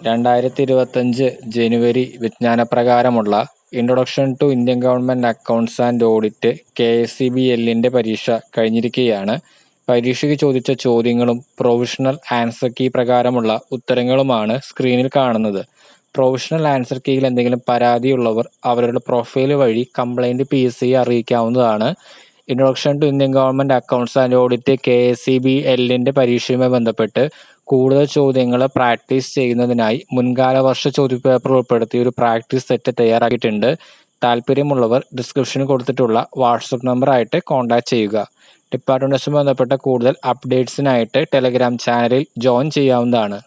2025 ജനുവരി വിജ്ഞാനപ്രകാരമുള്ള introduction to Indian government accounts and audit KSCB-L-ന്റെ പരീക്ഷ കഴിഞ്ഞിരിക്കുകയാണ്. പരീക്ഷയ്ക്ക് ചോദിച്ച ചോദ്യങ്ങളും പ്രൊവിഷണൽ ആൻസർ കീ പ്രകാരമുള്ള ഉത്തരങ്ങളുമാണ് സ്ക്രീനിൽ കാണുന്നത്. പ്രൊവിഷണൽ ആൻസർ കീയിൽ എന്തെങ്കിലും പരാതിയുള്ളവർ അവരുടെ പ്രൊഫൈൽ വഴി കംപ്ലൈന്റ് PSCയെ അറിയിക്കാവുന്നതാണ്. Introduction to Indian government accounts and audit KSCB-L-ന്റെ പരീക്ഷയുമായി ബന്ധപ്പെട്ട് കൂടുതൽ ചോദ്യങ്ങൾ പ്രാക്ടീസ് ചെയ്യുന്നതിനായി മുൻകാല വർഷ ചോദ്യപേപ്പർ ഉൾപ്പെടുത്തി ഒരു പ്രാക്ടീസ് സെറ്റ് തയ്യാറാക്കിയിട്ടുണ്ട്. താല്പര്യമുള്ളവർ ഡിസ്ക്രിപ്ഷനിൽ കൊടുത്തിട്ടുള്ള വാട്സപ്പ് നമ്പറായിട്ട് കോൺടാക്ട് ചെയ്യുക. ഡിപ്പാർട്ട്മെന്റ്സുമായി ബന്ധപ്പെട്ട കൂടുതൽ അപ്ഡേറ്റ്സിനായിട്ട് ടെലഗ്രാം ചാനലിൽ ജോയിൻ ചെയ്യാവുന്നതാണ്.